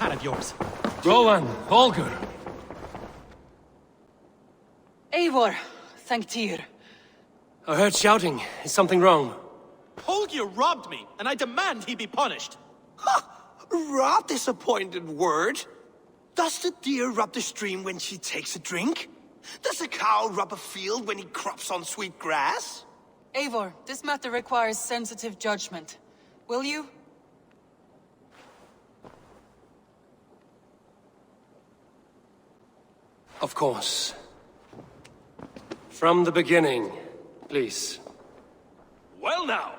cat of yours? Rowan, Holger. Eivor, thank Tryggr. I heard shouting. Is something wrong? Holger robbed me, and I demand he be punished. Rot disappointed word. Does the deer rub the stream when she takes a drink? Does a cow rub a field when he crops on sweet grass? Eivor, this matter requires sensitive judgment. Will you? Of course. From the beginning, please. Well now,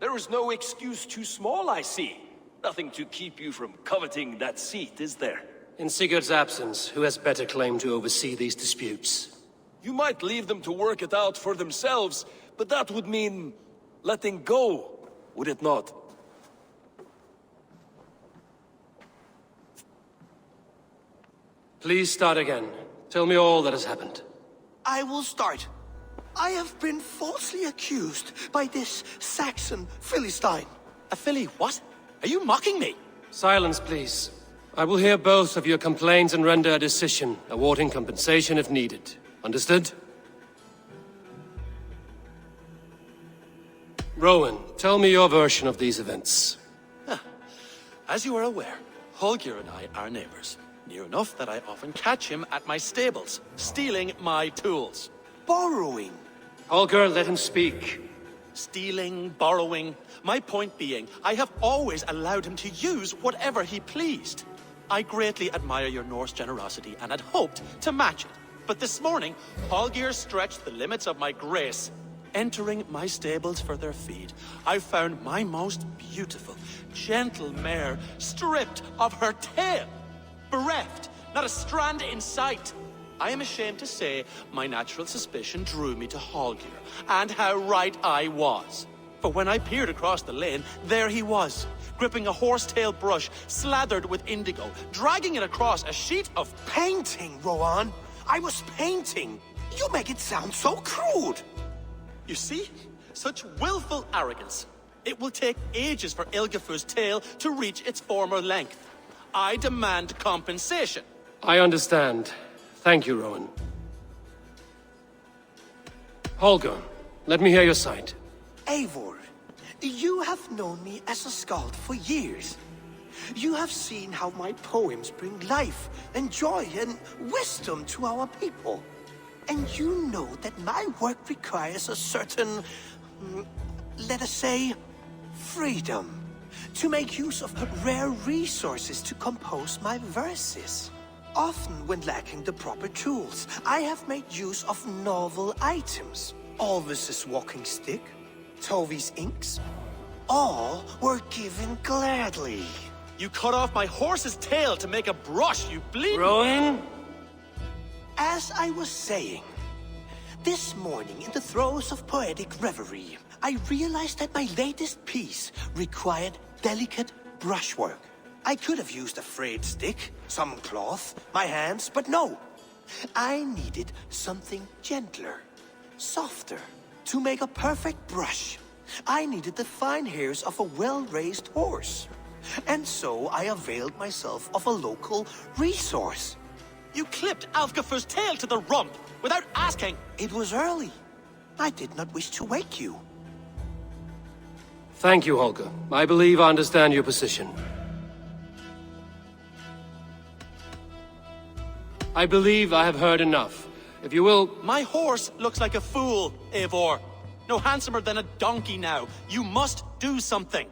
there is no excuse too small, I see. Nothing to keep you from coveting that seat, is there? In Sigurd's absence, who has better claim to oversee these disputes? You might leave them to work it out for themselves, but that would mean letting go, would it not? Please start again. Tell me all that has happened. I will start. I have been falsely accused by this Saxon Philistine. A filly what? Are you mocking me? Silence, please. I will hear both of your complaints and render a decision, awarding compensation if needed. Understood? Rowan, tell me your version of these events. As you are aware, Holger and I are neighbors. Near enough that I often catch him at my stables, stealing my tools. Borrowing. Holger, let him speak. Stealing, borrowing. My point being, I have always allowed him to use whatever he pleased. I greatly admire your Norse generosity and had hoped to match it. But this morning, Holger stretched the limits of my grace. Entering my stables for their feed, I found my most beautiful, gentle mare stripped of her tail. Bereft, not a strand in sight. I am ashamed to say my natural suspicion drew me to Holger, and how right I was. For when I peered across the lane, there he was, gripping a horsetail brush slathered with indigo, dragging it across a sheet of... Painting, Rowan. I was painting. You make it sound so crude. You see? Such willful arrogance. It will take ages for Ilgafur's tail to reach its former length. I demand compensation. I understand. Thank you, Rowan. Holger, let me hear your side. Eivor, you have known me as a skald for years. You have seen how my poems bring life and joy and wisdom to our people. And you know that my work requires a certain, let us say, freedom. To make use of rare resources to compose my verses. Often when lacking the proper tools, I have made use of novel items. Alvis's walking stick, Tovi's inks. All were given gladly. You cut off my horse's tail to make a brush, you bleed... Rowan? As I was saying, this morning in the throes of poetic reverie, I realized that my latest piece required delicate brushwork. I could have used a frayed stick, some cloth, my hands, but no. I needed something gentler, softer, to make a perfect brush. I needed the fine hairs of a well-raised horse. And so I availed myself of a local resource. You clipped Alfgafur's tail to the rump without asking. It was early. I did not wish to wake you. Thank you, Holger. I believe I understand your position. I believe I have heard enough. If you will... My horse looks like a fool, Eivor. No handsomer than a donkey now. You must do something.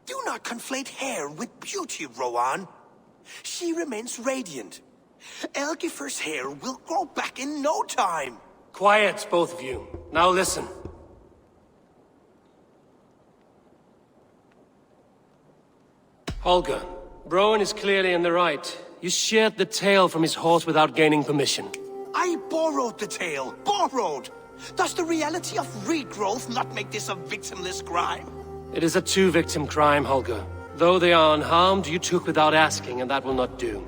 Do not conflate hair with beauty, Rowan. She remains radiant. Elgifur's hair will grow back in no time. Quiet, both of you. Now listen. Holger, Rowan is clearly in the right. You sheared the tail from his horse without gaining permission. I borrowed the tail. Borrowed! Does the reality of regrowth not make this a victimless crime? It is a two-victim crime, Holger. Though they are unharmed, you took without asking, and that will not do.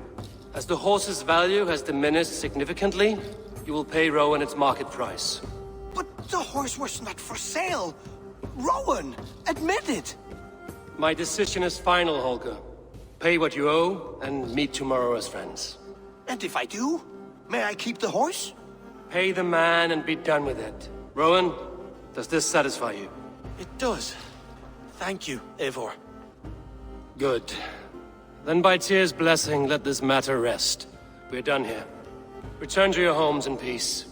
As the horse's value has diminished significantly, you will pay Rowan its market price. But the horse was not for sale. Rowan, admit it. My decision is final, Holger. pay what you owe, and meet tomorrow as friends. And if I do, may I keep the horse? Pay the man and be done with it. Rowan, does this satisfy you? It does. Thank you, Eivor. Good. Then by Tyr's blessing, let this matter rest. We're done here. Return to your homes in peace.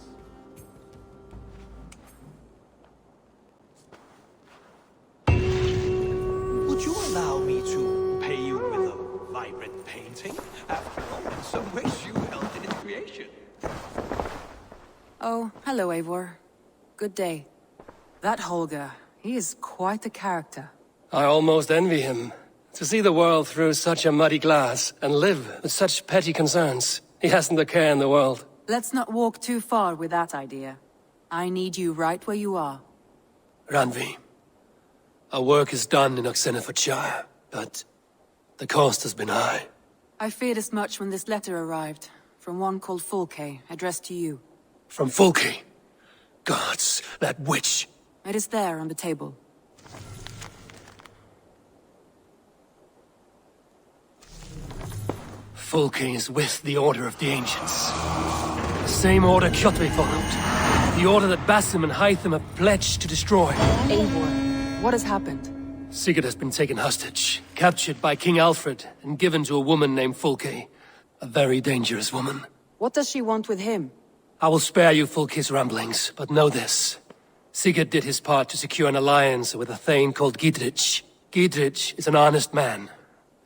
Would you allow me to pay you with a vibrant painting? After all, in some ways you helped in its creation. Oh, hello, Eivor. Good day. That Holger, he is quite a character. I almost envy him. To see the world through such a muddy glass, and live with such petty concerns. He hasn't a care in the world. Let's not walk too far with that idea. I need you right where you are. Randvi, our work is done in Oxenfordshire, but the cost has been high. I feared as much when this letter arrived, from one called Fulke, addressed to you. From Fulke? Gods, that witch! It is there on the table. Fulke is with the Order of the Ancients. The same order Kjotve followed. The order that Basim and Hytham have pledged to destroy. Eivor, what has happened? Sigurd has been taken hostage, captured by King Alfred, and given to a woman named Fulke. A very dangerous woman. What does she want with him? I will spare you Fulke's ramblings, but know this. Sigurd did his part to secure an alliance with a thane called Gidrich. Gidrich is an honest man,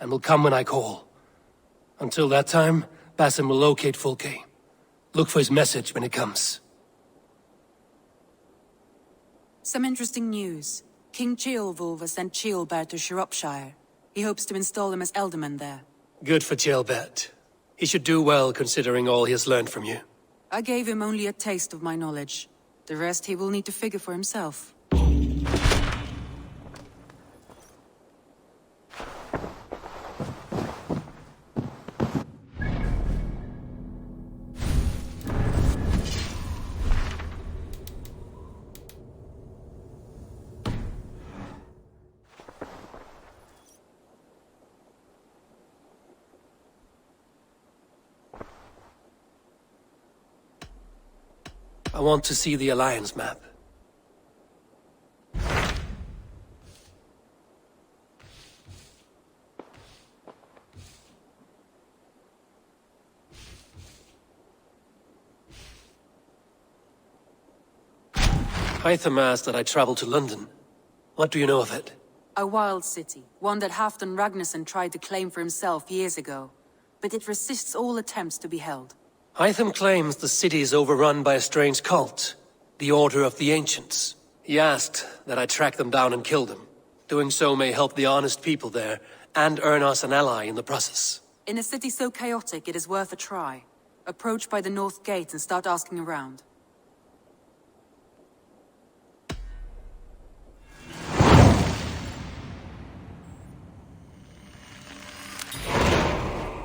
and will come when I call. Until that time, Basim will locate Fulke. Look for his message when it comes. Some interesting news. King Ceolwulf has sent Ceolbert to Shropshire. He hopes to install him as Elderman there. Good for Ceolbert. He should do well considering all he has learned from you. I gave him only a taste of my knowledge. The rest he will need to figure for himself. I want to see the Alliance map. Hytham asked that I travel to London. What do you know of it? A wild city, one that Halfdan Ragnarsson tried to claim for himself years ago. But it resists all attempts to be held. Hytham claims the city is overrun by a strange cult, the Order of the Ancients. He asked that I track them down and kill them. Doing so may help the honest people there, and earn us an ally in the process. In a city so chaotic, it is worth a try. Approach by the North Gate and start asking around.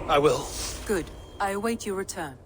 I will. Good. I await your return.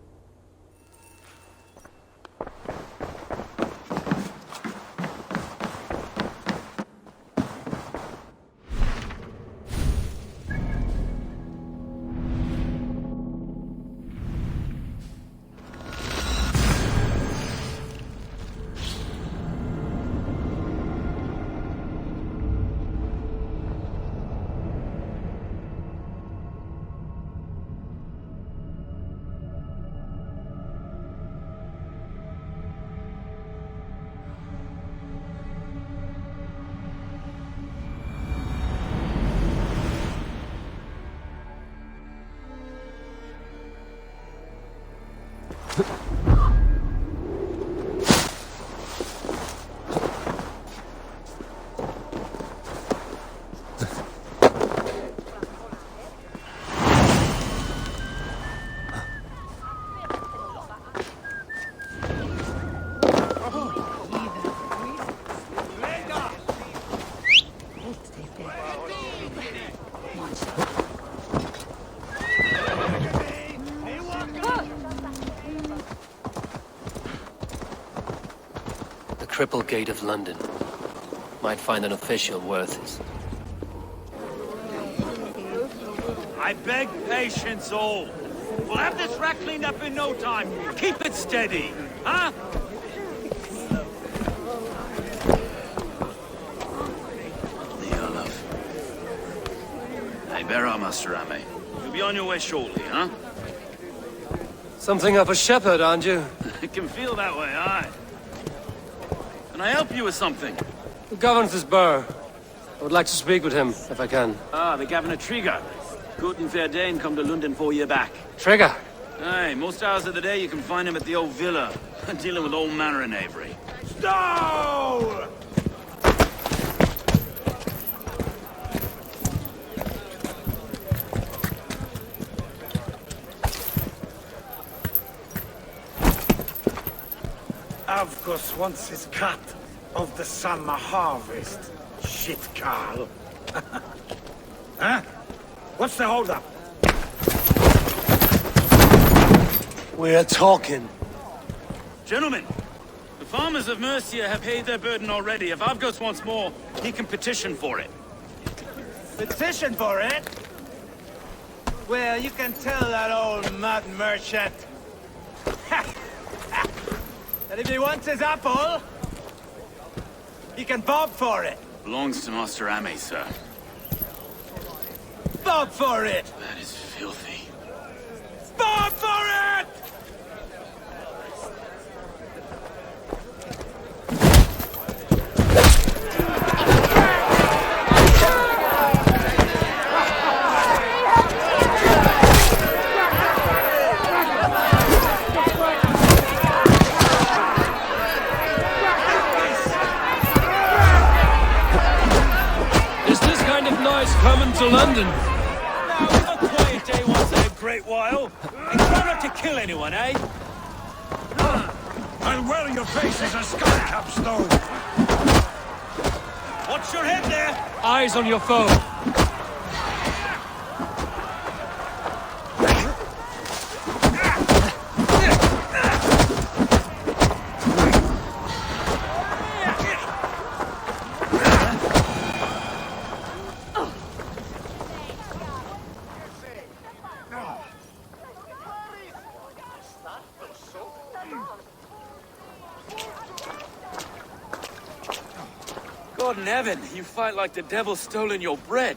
Triple Gate of London. Might find an official worth it. I beg patience, all. We'll have this wreck cleaned up in no time. Keep it steady, huh? Hey, bear up, Master Ame. You'll be on your way shortly, huh? Something of a shepherd, aren't you? It can feel that way, aye. Can I help you with something? Who governs this burr? I would like to speak with him, if I can. Ah, the Governor Tryggr. Good and fair Dane come to Lunden 4 year back. Tryggr! Aye, most hours of the day you can find him at the old villa, dealing with all manner in Avery. Stowe! Avgos wants his cut of the summer harvest. Shit, Carl. Huh? What's the holdup? We're talking. Gentlemen, the farmers of Mercia have paid their burden already. If Avgos wants more, he can petition for it. Petition for it? Well, you can tell that old mud merchant that if he wants his apple, he can bob for it. Belongs to Master Ame, sir. Bob for it! That is filthy. Bob for it! Is this kind of noise coming to London? Now, a quiet day once in a great while. And try not to kill anyone, eh? And well, your face is a skull cap, Stowe. Watch your head there! Eyes on your foe. God in heaven, you fight like the devil's stolen your bread.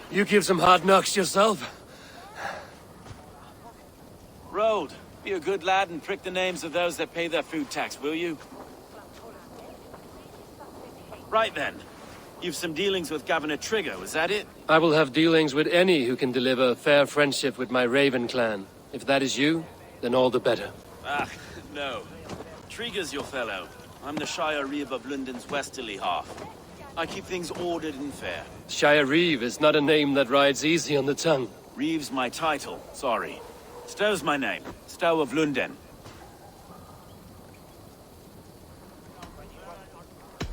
You give some hard knocks yourself. Road, be a good lad and prick the names of those that pay their food tax, will you? Right then. You've some dealings with Governor Tryggr, was that it? I will have dealings with any who can deliver fair friendship with my Raven clan. If that is you, then all the better. Ah, no. Tryggr's your fellow. I'm the Shire Reeve of Lunden's westerly half. I keep things ordered and fair. Shire Reeve is not a name that rides easy on the tongue. Reeve's my title, sorry. Stowe's my name. Stowe of Lunden.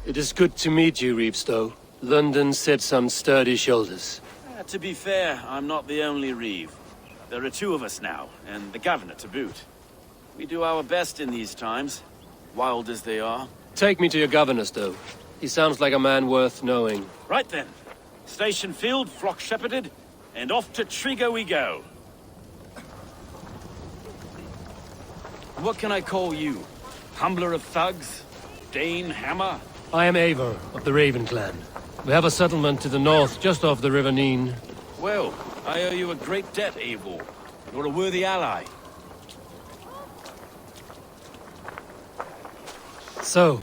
It is good to meet you, Reeve Stowe. London sits on sturdy shoulders. To be fair, I'm not the only Reeve. There are two of us now, and the governor to boot. We do our best in these times, wild as they are. Take me to your governor, Stowe. He sounds like a man worth knowing. Right then. Station filled, flock shepherded, and off to Tryggr we go. What can I call you? Humbler of thugs? Dane Hammer? I am Eivor, of the Raven clan. We have a settlement to the north, just off the River Neen. Well, I owe you a great debt, Eivor. You're a worthy ally. So,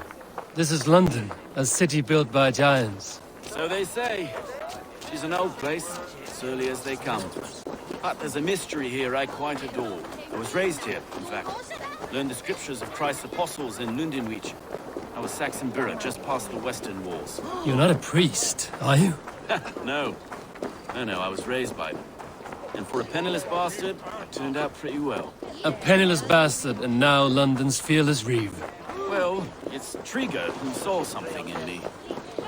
this is London, a city built by giants. So they say. She's an old place, surly as they come. But there's a mystery here I quite adore. I was raised here, in fact. Learned the scriptures of Christ's apostles in Lundenwich. I was Saxon Borough, just past the western walls. You're not a priest, are you? No. No, I was raised by them. And for a penniless bastard, it turned out pretty well. A penniless bastard, and now London's fearless Reeve. Well, it's Tryggr who saw something in me.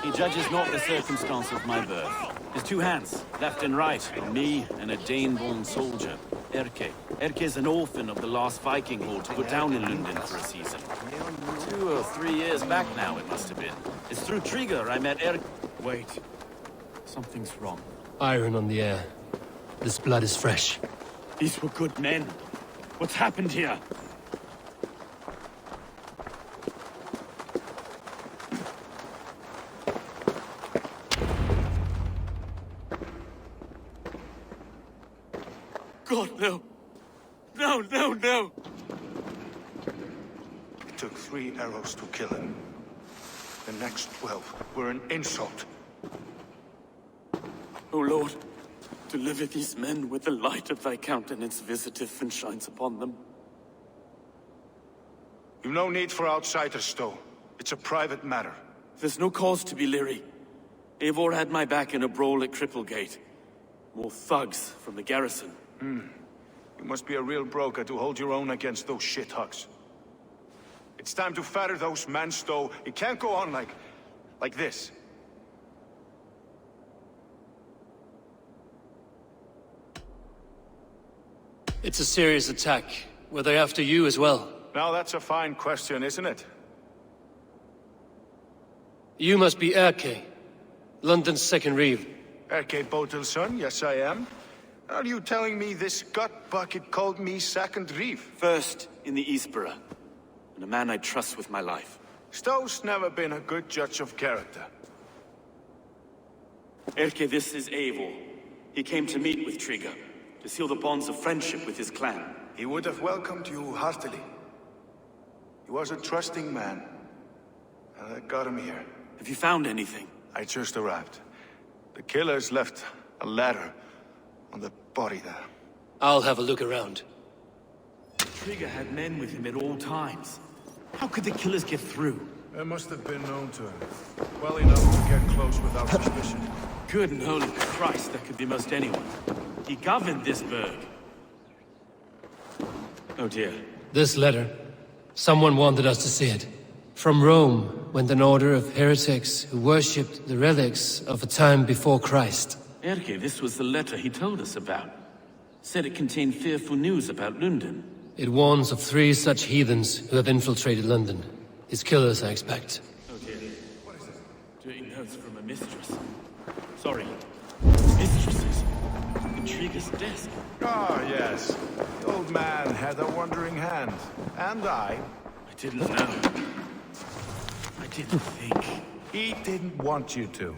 He judges not the circumstance of my birth. His two hands, left and right, me and a Dane-born soldier, Erke. Erke's an orphan of the last Viking horde put down in Lunden for a season. 2 or 3 years back now, it must have been. It's through Tryggr I met Erke. Wait. Something's wrong. Iron on the air. This blood is fresh. These were good men. What's happened here? God, no. No, no, no! It took 3 arrows to kill him. The next 12 were an insult. O Lord, deliver these men with the light of thy countenance visiteth and shines upon them. You've no need for outsiders, Stowe. It's a private matter. There's no cause to be leery. Eivor had my back in a brawl at Cripplegate. More thugs from the garrison. You must be a real broker to hold your own against those shithugs. It's time to fetter those men, Stowe. It can't go on like this. It's a serious attack. Were they after you as well? Now that's a fine question, isn't it? You must be Erke, London's second reeve. Erke Botel's son, yes I am. Are you telling me this gut bucket called me second reeve? First in the Eastborough, and a man I trust with my life. Stowe's never been a good judge of character. Erke, this is Eivor. He came to meet with Tryggr, to seal the bonds of friendship with his clan. He would have welcomed you heartily. He was a trusting man. And I got him here. Have you found anything? I just arrived. The killers left a ladder on the body there. I'll have a look around. Tryggr had men with him at all times. How could the killers get through? They must have been known to him. Well enough to get close without suspicion. Good and holy Christ, that could be most anyone. He governed this burg. Oh dear. This letter. Someone wanted us to see it. From Rome went an order of heretics who worshipped the relics of a time before Christ. Erke, this was the letter he told us about. Said it contained fearful news about Lunden. It warns of 3 such heathens who have infiltrated London. His killers, I expect. Oh dear. What is it? Doing notes from a mistress. Sorry. Mistresses. In Trygg's desk. Ah, yes. The old man had a wandering hand. And I didn't know. I didn't think. He didn't want you to.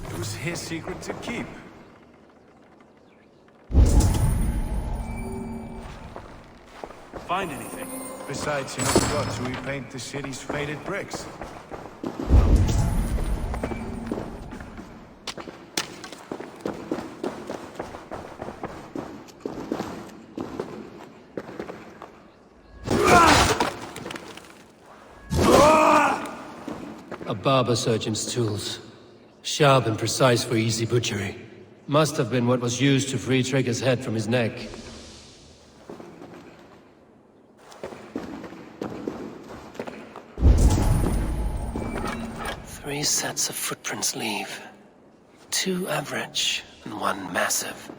It was his secret to keep. Find anything? Besides, you forgot to repaint the city's faded bricks. A barber surgeon's tools. Sharp and precise for easy butchery. Must have been what was used to free Trygg's head from his neck. Three sets of footprints leave. 2 average and 1 massive.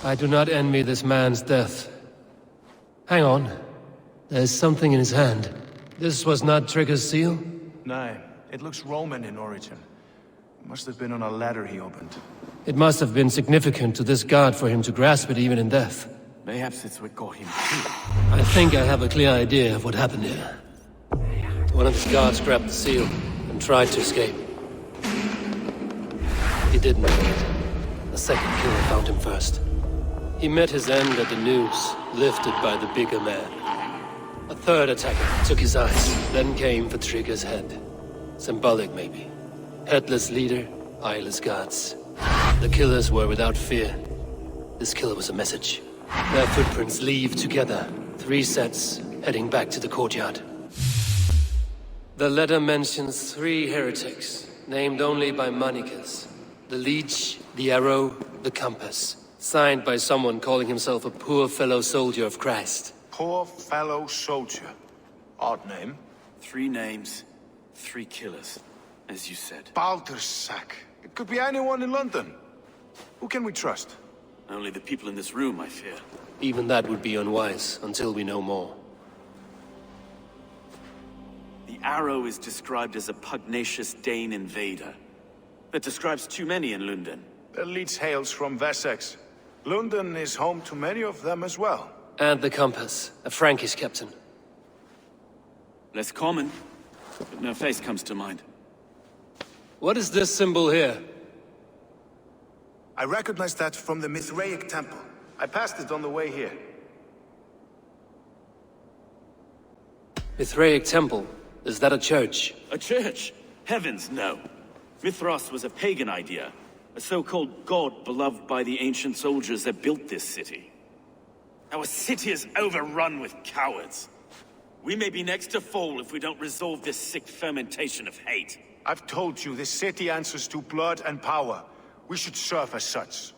I do not envy this man's death. Hang on. There's something in his hand. This was not Trygg's seal? No, it looks Roman in origin. Must have been on a ladder he opened. It must have been significant to this god for him to grasp it even in death. Perhaps it's what got him too. I think I have a clear idea of what happened here. One of his guards grabbed the seal and tried to escape. He didn't make it. The second killer found him first. He met his end at the noose, lifted by the bigger man. A third attacker took his eyes, then came for Trygg's head. Symbolic, maybe. Headless leader, eyeless guards. The killers were without fear. This killer was a message. Their footprints leave together. 3 sets, heading back to the courtyard. The letter mentions 3 heretics, named only by Manicus. The Leech, the Arrow, the Compass. Signed by someone calling himself a poor fellow soldier of Christ. Poor fellow soldier. Odd name. 3 names, 3 killers, as you said. Baldersack. It could be anyone in London. Who can we trust? Only the people in this room, I fear. Even that would be unwise, until we know more. The Arrow is described as a pugnacious Dane invader. That describes too many in Lunden. The Leech hails from Wessex. Lunden is home to many of them as well. And the Compass, a Frankish captain. Less common, but no face comes to mind. What is this symbol here? I recognize that from the Mithraic temple. I passed it on the way here. Mithraic temple? Is that a church? A church? Heavens, no. Mithras was a pagan idea. A so-called god beloved by the ancient soldiers that built this city. Our city is overrun with cowards. We may be next to fall if we don't resolve this sick fermentation of hate. I've told you, this city answers to blood and power. We should serve as such.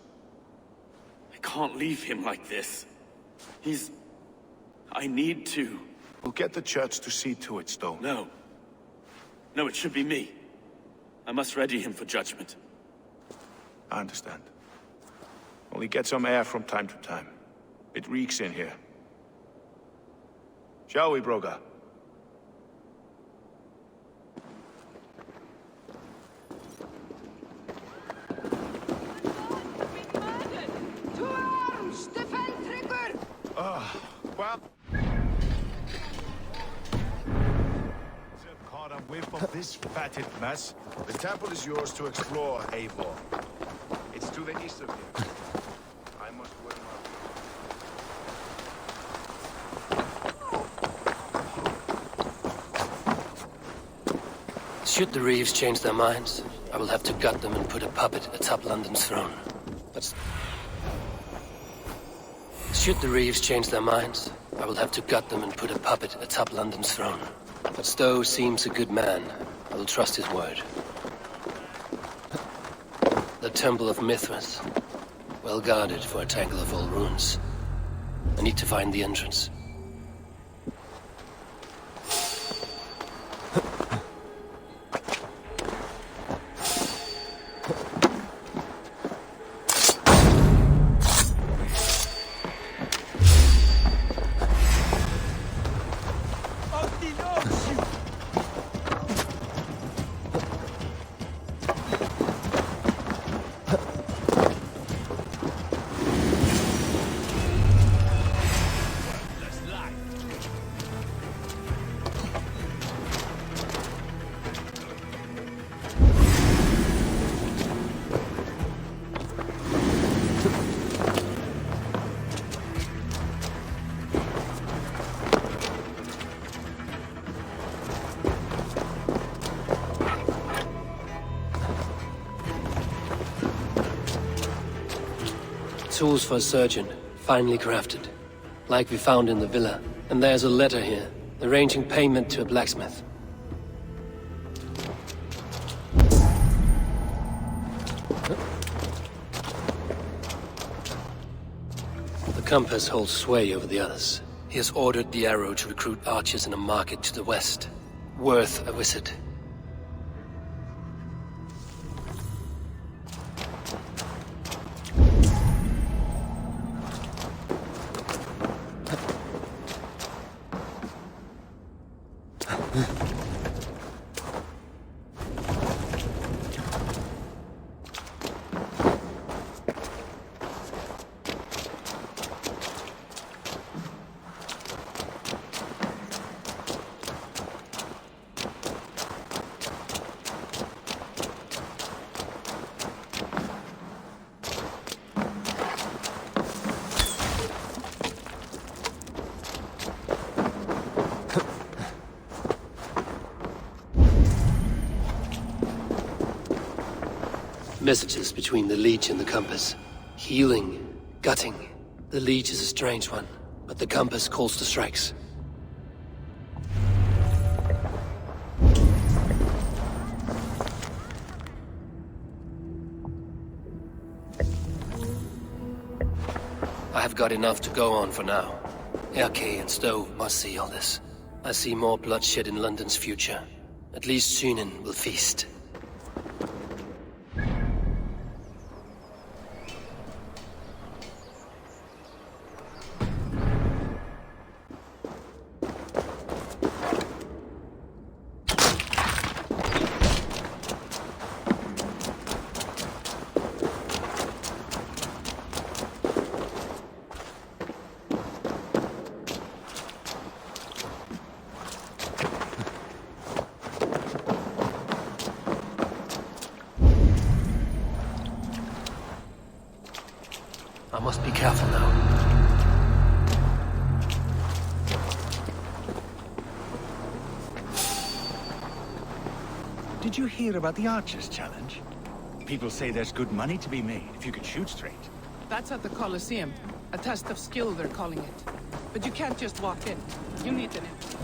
I can't leave him like this. I need to. We'll get the church to see to it, Stowe. No. No, it should be me. I must ready him for judgment. I understand. Only get some air from time to time. It reeks in here. Shall we, Broga? To arms! Defend Tryggr! Well... Caught a whiff of this fatted mess. The temple is yours to explore, Eivor. It's to the east of here. I must wear my... Should the Reeves change their minds, I will have to gut them and put a puppet atop London's throne. But... Should the Reeves change their minds, I will have to gut them and put a puppet atop London's throne. But Stowe seems a good man. I will trust his word. The Temple of Mithras. Well guarded for a tangle of old ruins. I need to find the entrance. Tools for a surgeon, finely crafted. Like we found in the villa. And there's a letter here, arranging payment to a blacksmith. The Compass holds sway over the others. He has ordered the Arrow to recruit archers in a market to the west. Worth a visit. Messages between the Leech and the Compass. Healing, gutting. The Leech is a strange one, but the Compass calls to strikes. got enough to go on for now. Erke and Stowe must see all this. I see more bloodshed in London's future. At least Sunan will feast. I must be careful now. Did you hear about the Archers Challenge? People say there's good money to be made if you can shoot straight. That's at the Colosseum. A test of skill, they're calling it. But you can't just walk in. You need an entry.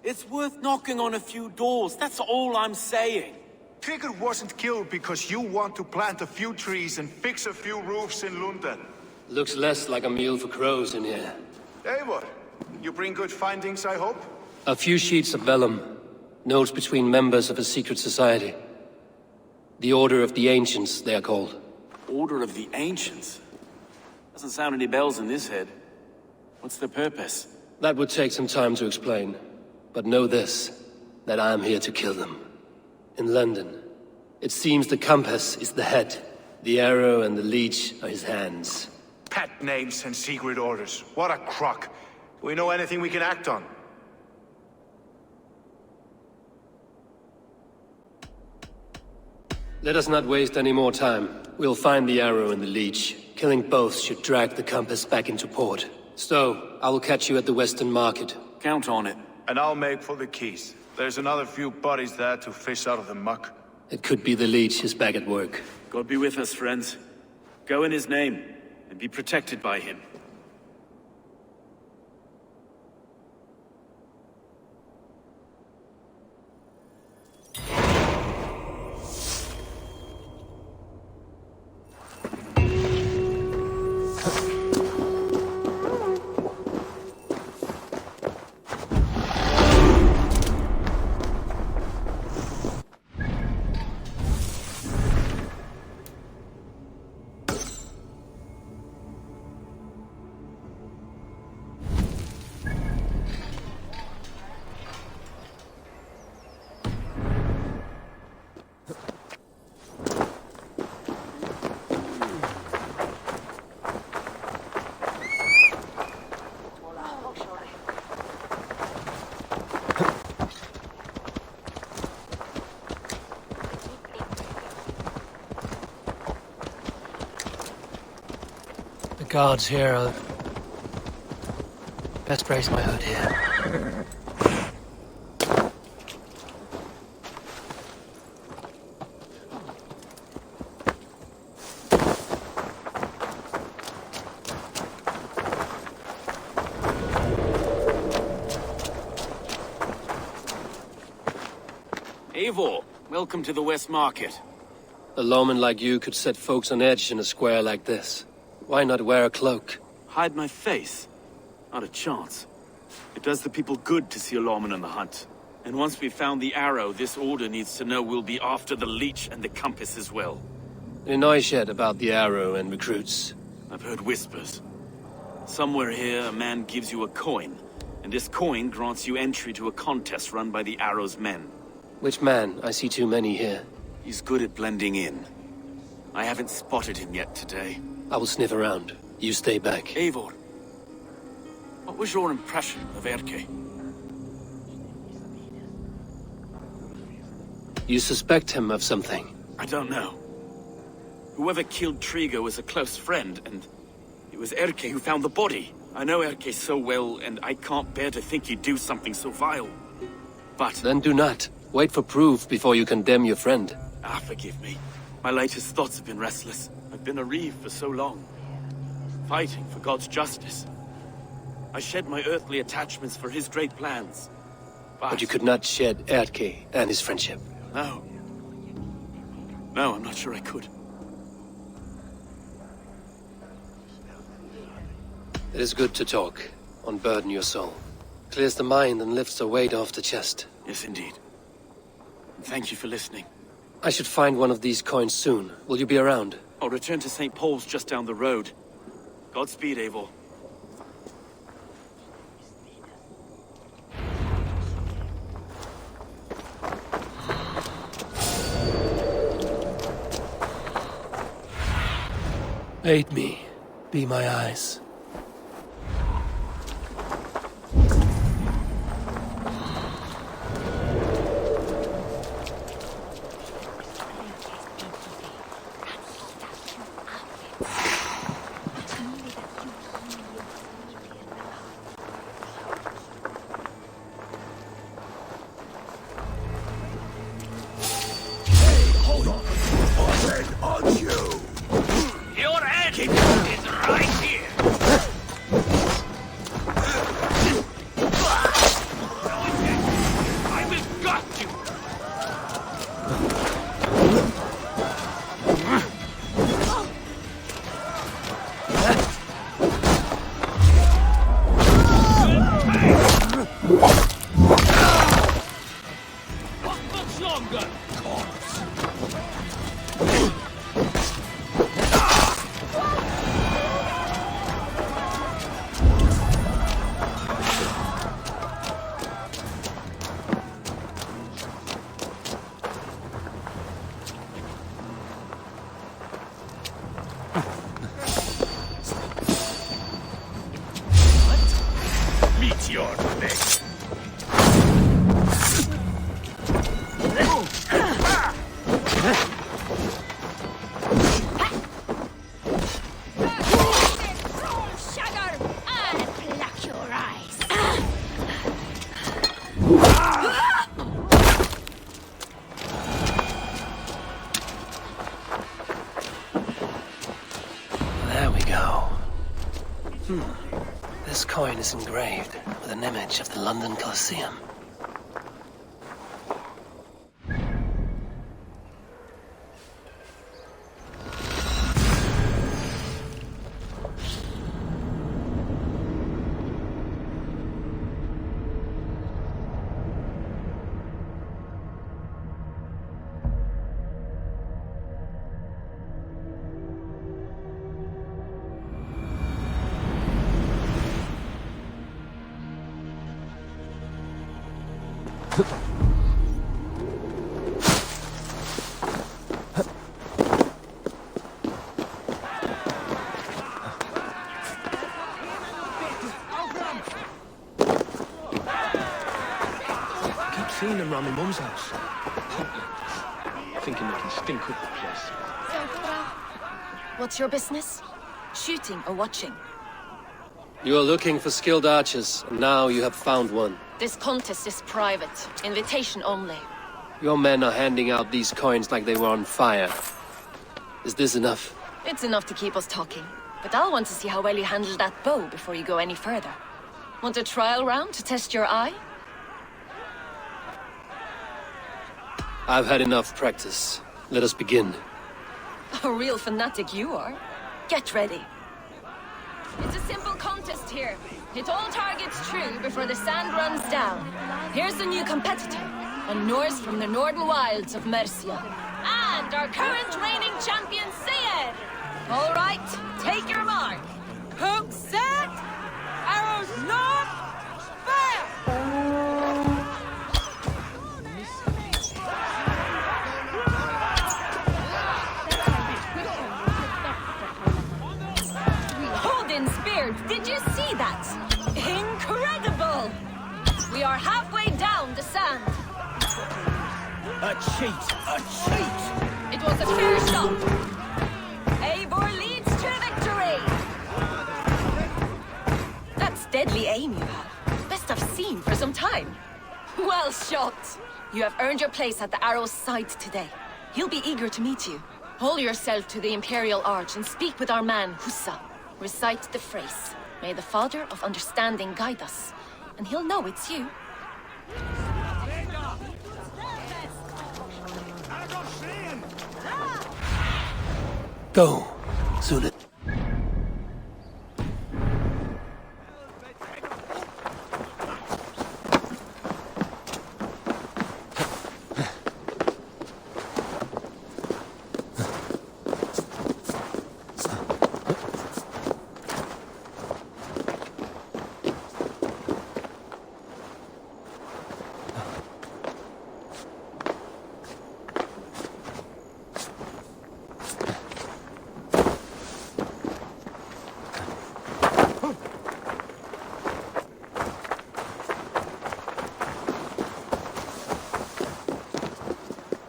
It's worth knocking on a few doors, that's all I'm saying. Tryggr wasn't killed because you want to plant a few trees and fix a few roofs in Lunden. Looks less like a meal for crows in here. Eivor, you bring good findings, I hope? A few sheets of vellum. Notes between members of a secret society. The Order of the Ancients, they are called. Order of the Ancients? Doesn't sound any bells in this head. What's the purpose? That would take some time to explain. But know this, that I am here to kill them. In London, it seems the compass is the head. The arrow and the leech are his hands. Pet names and secret orders. What a crock. Do we know anything we can act on? Let us not waste any more time. We'll find the arrow and the leech. Killing both should drag the compass back into port. Stowe, I will catch you at the Western Market. Count on it. And I'll make for the keys. There's another few bodies there to fish out of the muck. It could be the leech is back at work. God be with us, friends. Go in his name, and be protected by him. Guards here are... Best raise my hood here. Eivor, welcome to the West Market. A lawman like you could set folks on edge in a square like this. Why not wear a cloak? Hide my face? Not a chance. It does the people good to see a lawman on the hunt. And once we've found the arrow, this order needs to know we'll be after the leech and the compass as well. Any noise yet about the arrow and recruits? I've heard whispers. Somewhere here, a man gives you a coin, and this coin grants you entry to a contest run by the arrow's men. Which man? I see too many here. He's good at blending in. I haven't spotted him yet today. I will sniff around. You stay back. Eivor, what was your impression of Erke? You suspect him of something? I don't know. Whoever killed Tryggr was a close friend, and it was Erke who found the body. I know Erke so well, and I can't bear to think he'd do something so vile. But... Then do not. Wait for proof before you condemn your friend. Forgive me. My latest thoughts have been restless. I've been a reeve for so long, fighting for God's justice. I shed my earthly attachments for his great plans. But you could not shed Erke and his friendship. No. No, I'm not sure I could. It is good to talk. Unburden your soul. Clears the mind and lifts a weight off the chest. Yes, indeed. And thank you for listening. I should find one of these coins soon. Will you be around? I'll return to St. Paul's just down the road. Godspeed, Eivor. Aid me. Be my eyes. This coin is engraved with an image of the London Colosseum. Seen them round my mum's house. Thinking they can stink up the place. What's your business? Shooting or watching? You are looking for skilled archers, and now you have found one. This contest is private. Invitation only. Your men are handing out these coins like they were on fire. Is this enough? It's enough to keep us talking. But I'll want to see how well you handle that bow before you go any further. Want a trial round to test your eye? I've had enough practice. Let us begin. A real fanatic you are. Get ready. It's a simple contest here. Hit all targets true before the sand runs down. Here's the new competitor, a Norse from the northern wilds of Mercia. And our current reigning champion, Seir! All right, take your mark. Hook set! Arrows not! Fire! Odin speared, did you see that? Incredible! We are halfway down the sand. A cheat! A cheat! It was a fair shot. Eivor leads to victory! That's deadly aim you have. Best I've seen for some time. Well shot! You have earned your place at the arrow's side today. He'll be eager to meet you. Hold yourself to the Imperial Arch and speak with our man, Hussa. Recite the phrase. May the Father of Understanding guide us. And he'll know it's you. Go, Sunan.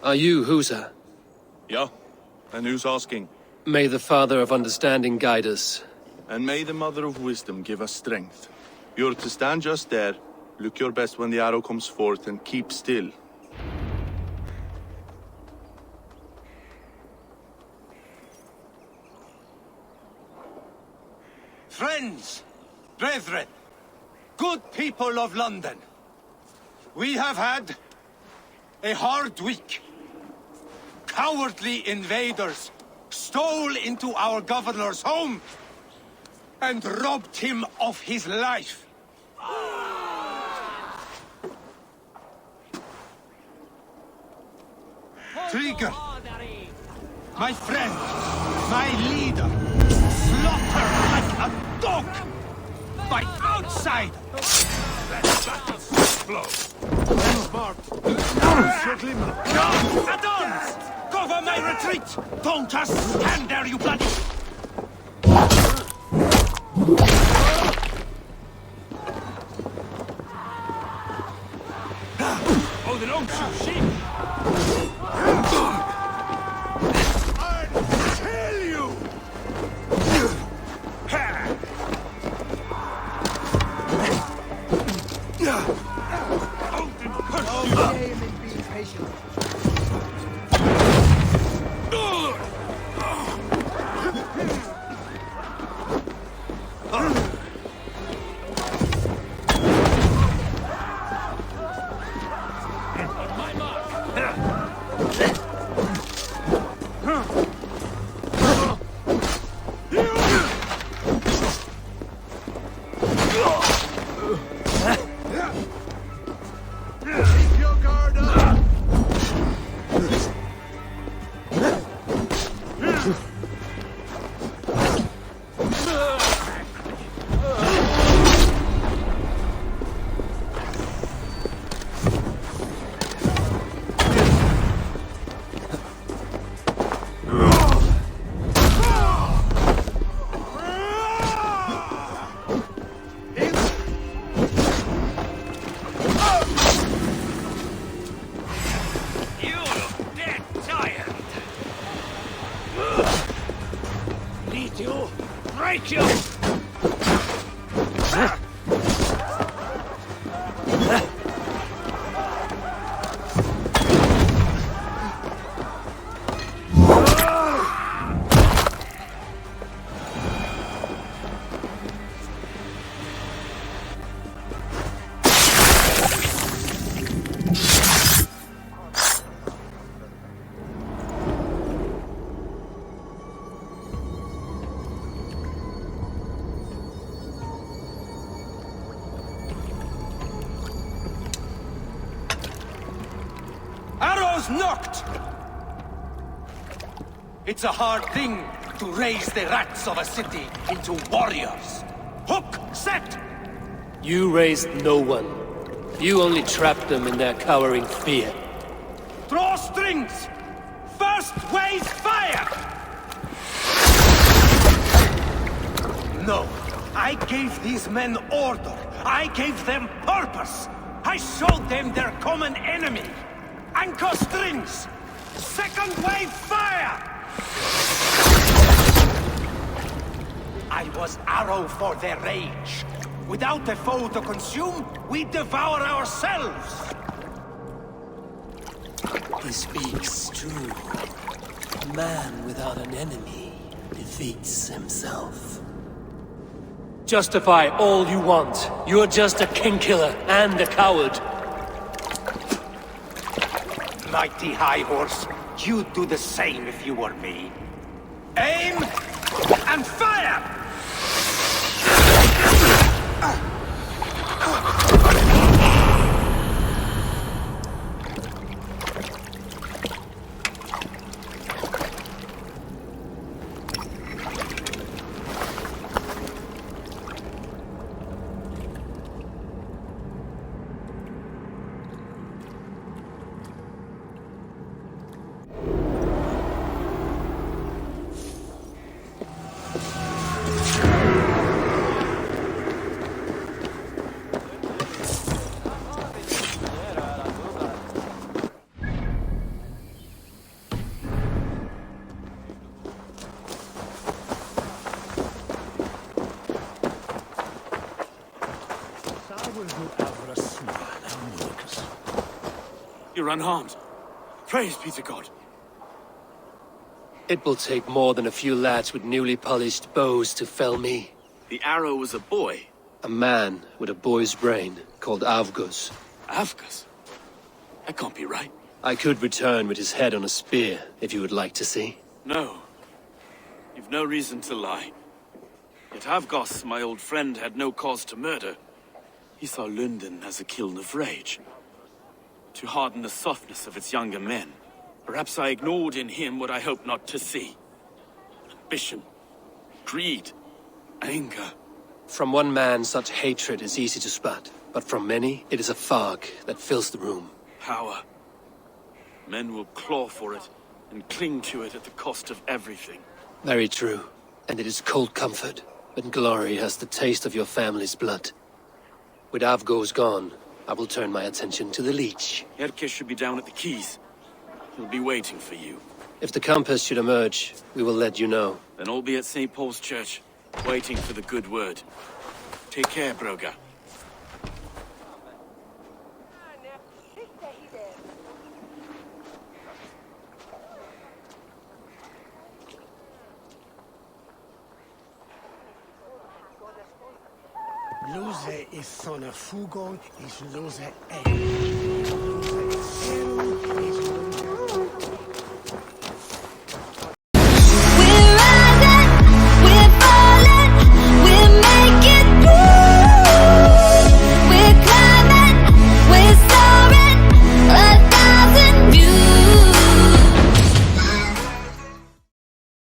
Are you Husa? Yeah, and who's asking? May the Father of Understanding guide us. And may the Mother of Wisdom give us strength. You're to stand just there, look your best when the arrow comes forth, and keep still. Friends, brethren, good people of London, we have had a hard week. Cowardly invaders stole into our governor's home and robbed him of his life. Tryggr, my friend, my leader, slaughtered like a dog by outside. Adons! Cover my retreat! Don't just stand there, you bloody... Oh, the long sheep! I'll kill you! arrows knocked! It's a hard thing to raise the rats of a city into warriors. Hook, set! You raised no one. You only trapped them in their cowering fear. Draw strings! First way's fire! No, I gave these men order. I gave them purpose. I showed them their common enemy. Anchor strings! Second wave fire! I was arrow for their rage. Without a foe to consume, we devour ourselves! He speaks true. A man without an enemy defeats himself. Justify all you want. You're just a king-killer and a coward. Mighty High Horse, you'd do the same if you were me. Aim and fire! You're unharmed. Praise be to God. It will take more than a few lads with newly polished bows to fell me. The arrow was a boy. A man with a boy's brain, called Avgus. Avgus? That can't be right. I could return with his head on a spear, if you would like to see. No. You've no reason to lie. Yet Avgus, my old friend, had no cause to murder. He saw Lunden as a kiln of rage. To harden the softness of its younger men. Perhaps I ignored in him what I hoped not to see. Ambition, greed, anger. From one man, such hatred is easy to spot, but from many, it is a fog that fills the room. Power. Men will claw for it, and cling to it at the cost of everything. Very true. And it is cold comfort, when glory has the taste of your family's blood. With Avgo's gone, I will turn my attention to the Leech. Erke should be down at the quays. He'll be waiting for you. If the compass should emerge, we will let you know. Then all be at St. Paul's Church, waiting for the good word. Take care, Broga. Lose is son of Fugon is lose